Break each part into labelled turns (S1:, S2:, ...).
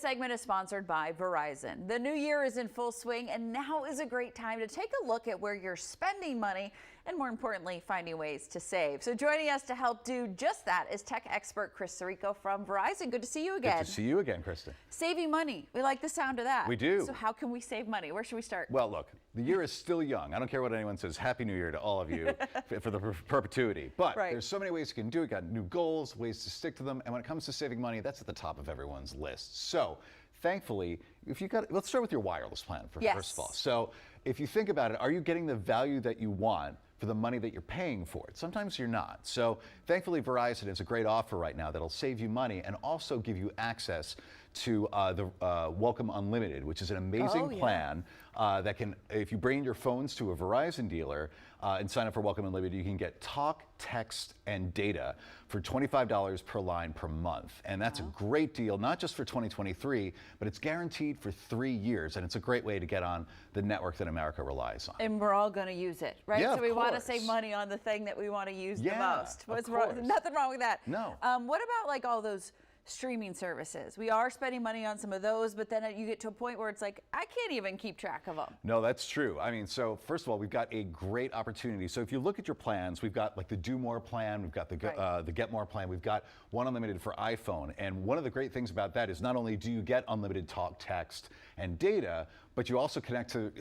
S1: segment is sponsored by Verizon. The new year is in full swing, and now is a great time to take a look at where you're spending money and, more importantly, finding ways to save. So joining us to help do just that is tech expert Chris Sirico from Verizon. Good to see you again.
S2: Good to see you again, Kristen.
S1: Saving money. We like the sound of that.
S2: We do.
S1: So how can we save money? Where should we start?
S2: Well, look, the year is still young. I don't care what anyone says. Happy New Year to all of you for the perpetuity. But there's so many ways you can do it. Got new goals, ways to stick to them. And when it comes to saving money, that's at the top of everyone's list. So thankfully, if you got, let's start with your wireless plan first of all. So if you think about it, are you getting the value that you want for the money that you're paying for it? Sometimes you're not. So thankfully, Verizon has a great offer right now that'll save you money and also give you access to the Welcome Unlimited, which is an amazing plan that can, if you bring your phones to a Verizon dealer and sign up for Welcome Unlimited, you can get talk, text, and data for $25 per line per month. And that's a great deal, not just for 2023, but it's guaranteed for 3 years. And it's a great way to get on the network that America relies on.
S1: And we're all going to use it, right?
S2: Yeah,
S1: so we want to save money on the thing that we want to use the most.
S2: What's wrong?
S1: Nothing wrong with that.
S2: No.
S1: What about like all those streaming services? We are spending money on some of those, but then you get to a point where it's like, I can't even keep track of them.
S2: No, that's true. I mean, so first of all, we've got a great opportunity. So if you look at your plans, we've got like the Do More plan, we've got the Get More plan, we've got One Unlimited for iPhone. And one of the great things about that is not only do you get unlimited talk, text, and data, but you also connect to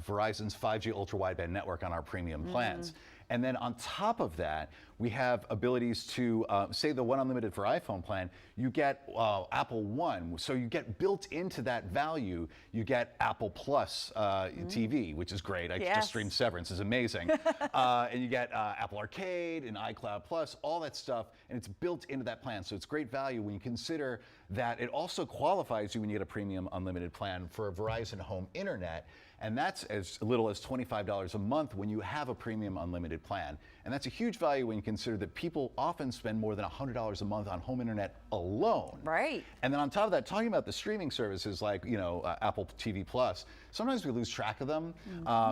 S2: Verizon's 5G ultra wideband network on our premium plans. And then on top of that, we have abilities to, say the One Unlimited for iPhone plan, you get Apple One. So you get built into that value, you get Apple Plus TV, which is great. I just streamed Severance, is amazing. And you get Apple Arcade and iCloud Plus, all that stuff, and it's built into that plan. So it's great value when you consider that it also qualifies you when you get a premium unlimited plan for a Verizon home internet. And that's as little as $25 a month when you have a premium unlimited plan. And that's a huge value when you consider that people often spend more than $100 a month on home internet alone.
S1: Right.
S2: And then on top of that, talking about the streaming services like, you know, Apple TV Plus, sometimes we lose track of them.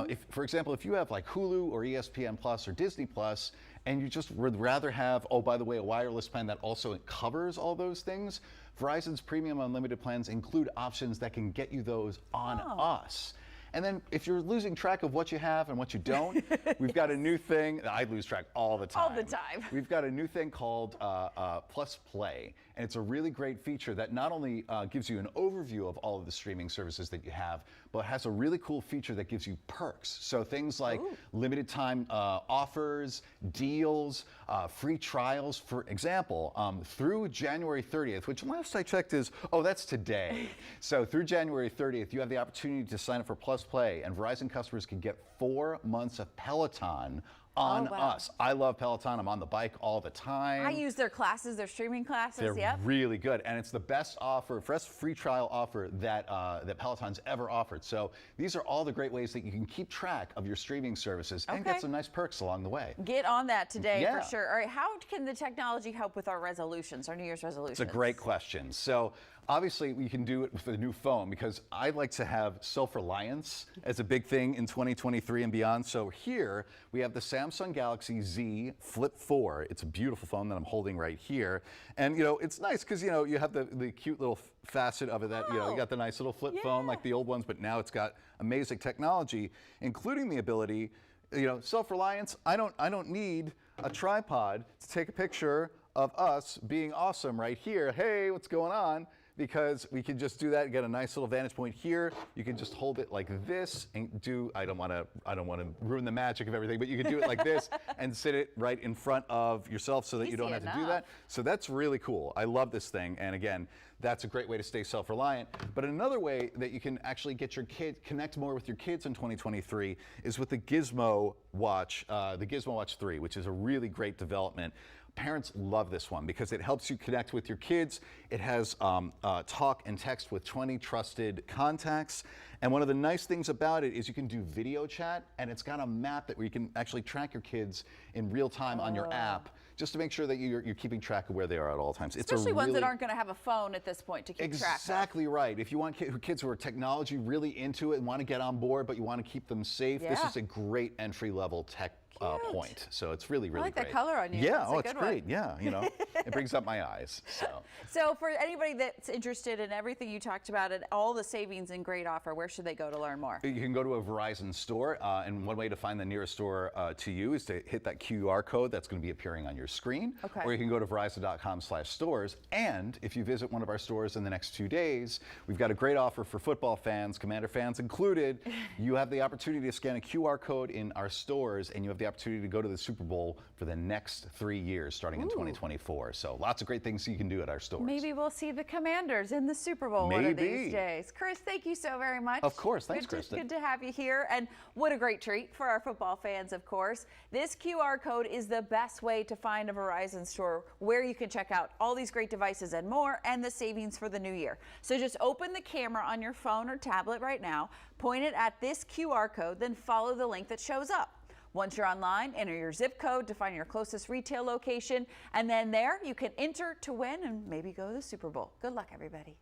S2: If, for example, if you have like Hulu or ESPN Plus or Disney Plus, and you just would rather have, oh, by the way, a wireless plan that also covers all those things, Verizon's premium unlimited plans include options that can get you those on us. And then if you're losing track of what you have and what you don't, we've got a new thing. I lose track all the time.
S1: All the time.
S2: We've got a new thing called Plus Play. And it's a really great feature that not only gives you an overview of all of the streaming services that you have, but has a really cool feature that gives you perks. So things like limited time offers, deals, free trials. For example, through January 30th, which last I checked is, oh, that's today. So through January 30th, you have the opportunity to sign up for Plus Play, and Verizon customers can get 4 months of Peloton on us. I love Peloton. I'm on the bike all the time.
S1: I use their classes, their streaming classes.
S2: They're really good, and it's the best offer, first free trial offer that that Peloton's ever offered. So these are all the great ways that you can keep track of your streaming services and get some nice perks along the way.
S1: Get on that today for sure. All right, how can the technology help with our resolutions, our New Year's resolutions?
S2: It's a great question. So obviously we can do it with a new phone because I like to have self-reliance as a big thing in 2023 and beyond. So here we have the Samsung Galaxy Z Flip 4. It's a beautiful phone that I'm holding right here. And you know, it's nice because you know, you have the cute little facet of it that, you know, you got the nice little flip phone like the old ones, but now it's got amazing technology, including the ability, you know, self-reliance. I don't need a tripod to take a picture of us being awesome right here. Hey, what's going on? Because we can just do that and get a nice little vantage point here. You can just hold it like this and do, I don't want to ruin the magic of everything, but you can do it like this and sit it right in front of yourself so that you don't have to do that. So that's really cool. I love this thing. And again, that's a great way to stay self-reliant. But another way that you can actually get your kids, connect more with your kids in 2023 is with the Gizmo Watch 3, which is a really great development. Parents love this one because it helps you connect with your kids. It has talk and text with 20 trusted contacts. And one of the nice things about it is you can do video chat, and it's got a map that where you can actually track your kids in real time on your app, just to make sure that you're keeping track of where they are at all times.
S1: Especially ones that aren't going to have a phone at this point to keep track of.
S2: Exactly right. If you want kids who are technology really into it and want to get on board, but you want to keep them safe, this is a great entry-level tech point. So it's really, really
S1: I like
S2: great.
S1: that color on you.
S2: Yeah,
S1: That's a
S2: it's
S1: good one.
S2: great. Yeah, it brings up my eyes.
S1: So for anybody that's interested in everything you talked about and all the savings and great offer, where should they go to learn more?
S2: You can go to a Verizon store, and one way to find the nearest store to you is to hit that QR code that's going to be appearing on your screen.
S1: Okay.
S2: Or you can go to verizon.com/stores. And if you visit one of our stores in the next 2 days, we've got a great offer for football fans, Commander fans included. You have the opportunity to scan a QR code in our stores, and you have the opportunity to go to the Super Bowl for the next 3 years, starting in 2024. So lots of great things you can do at our stores.
S1: Maybe we'll see the Commanders in the Super Bowl one of these days. Chris, thank you so very much.
S2: Of course. Thanks, Kristen.
S1: Good to have you here. And what a great treat for our football fans, of course. This QR code is the best way to find a Verizon store where you can check out all these great devices and more, and the savings for the new year. So just open the camera on your phone or tablet right now, point it at this QR code, then follow the link that shows up. Once you're online, enter your zip code to find your closest retail location, and then there you can enter to win and maybe go to the Super Bowl. Good luck, everybody.